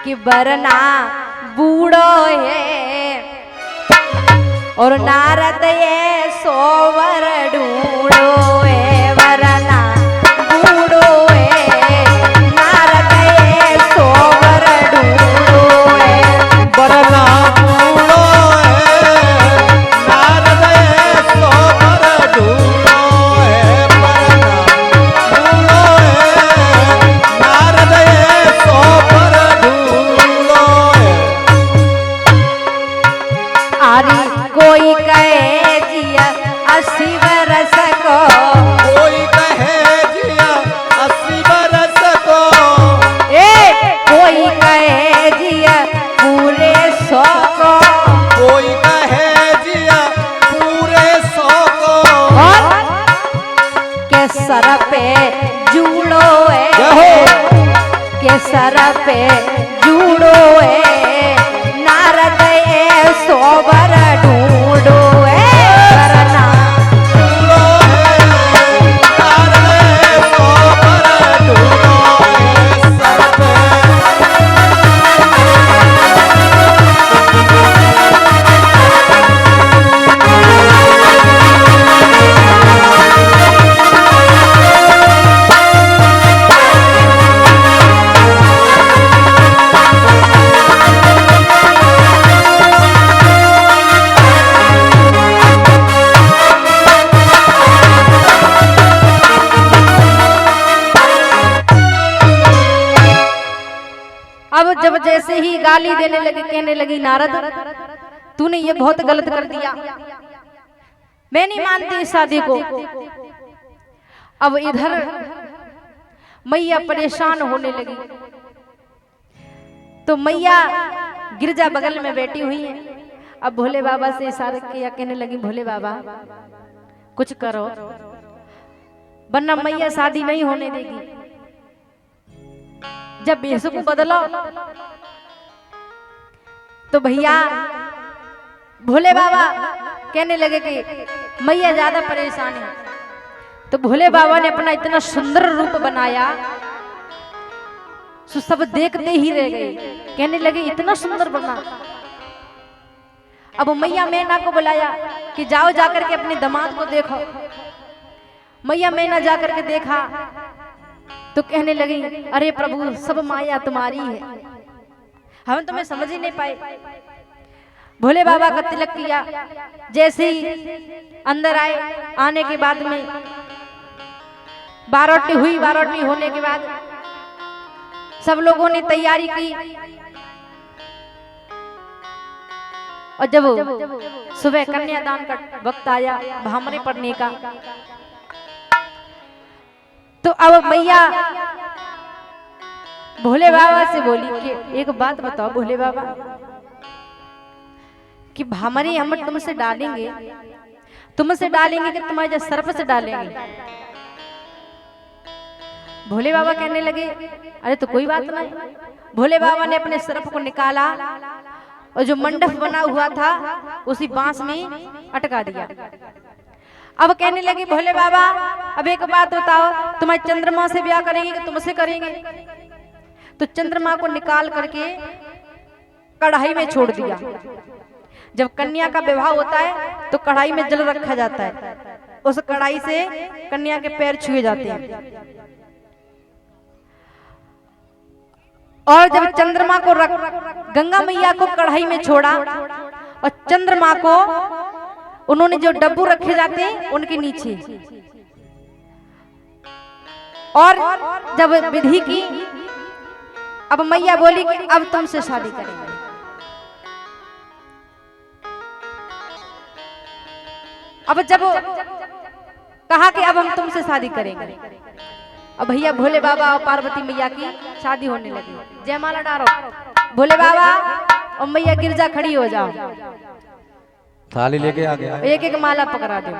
कि वरना बूढ़ो है और नारद ये सोवर ढूंढो है, वरना बूढ़ो है नारद ये सोवर ढूंढो है, वरना बूढ़ो है नारद ये सोवर ढूंढो है, वरना बूढ़ो है नारद ये सोवर ढूंढो है। आरी कोई कहे जिया 80 बरस को, कोई कहे जिया 80 बरस को, कोई कहे जिया पूरे 100 को, कोई कहे जिया पूरे 100 को, और के सर पे जूड़ो है, के सर पे जूड़ो है नारद ये सोबर ढूंढो है, वरना बूढ़ो है नारद ये सोवर ढूंढो है, सर पे अब जब जैसे ही गाली देने लगे, कहने लगी नारद तूने ये बहुत गलत कर दिया, मैं नहीं मानती इस शादी को। अब इधर मैया परेशान होने लगी, तो मैया गिरजा बगल में बैठी हुई है। अब भोले बाबा से इशारा किया, कहने लगी भोले बाबा कुछ करो वरना मैया शादी नहीं होने देगी, जब बेसु को बदलो तो भैया भोले बाबा कहने लगे कि मैया ज्यादा परेशान है। तो भोले बाबा ने अपना इतना सुंदर रूप बनाया, सो सब देखते ही रह गए, कहने लगे इतना सुंदर बना। अब मैया मैना को बुलाया कि जाओ जाकर के अपने दामाद को देखो। मैया मैना जाकर के देखा तो कहने लगी अरे प्रभु सब माया तुम्हारी है, हम तुम्हें समझ ही नहीं पाए। भोले बाबा का तिलक किया, जैसे ही अंदर आए, आने के बाद में बारोटी हुई, बारोटी होने के बाद सब लोगों ने तैयारी की, और जब सुबह कन्यादान का वक्त आया भामरे पड़ने का, तो अब मैया भोले बाबा से बोली कि एक बात बताओ भोले बाबा कि भामरे हम तुमसे डालेंगे कि तुम्हारे सर्प से डालेंगे। भोले बाबा कहने लगे अरे तो कोई बात नहीं। भोले बाबा ने अपने सर्प को निकाला और जो मंडप बना हुआ था उसी बांस में अटका दिया। अब कहने लगे भोले बाबा अब एक बात बताओ, तुम्हारे चंद्रमा से ब्याह करेंगे कि तुमसे करेंगे? तो चंद्रमा को निकाल करके कढ़ाई में छोड़ दिया। जब कन्या का विवाह होता है तो कढ़ाई में जल रखा जाता है, उस कढ़ाई से कन्या के पैर छुए जाते हैं। और जब चंद्रमा को गंगा मैया को कढ़ाई में छोड़ा और चंद्रमा को उन्होंने जो डब्बू रखे जाते हैं उनके नीचे, और जब विधि की, अब मैया बोली कि अब तुमसे शादी करेंगे। अब जब कहा कि अब हम तुमसे शादी करेंगे, अब भैया भोले बाबा और पार्वती मैया की शादी होने लगी। जयमाला डालो, भोले बाबा और मैया गिरजा खड़ी हो जाओ, थाली लेके आ गया, एक एक माला पकड़ा दो।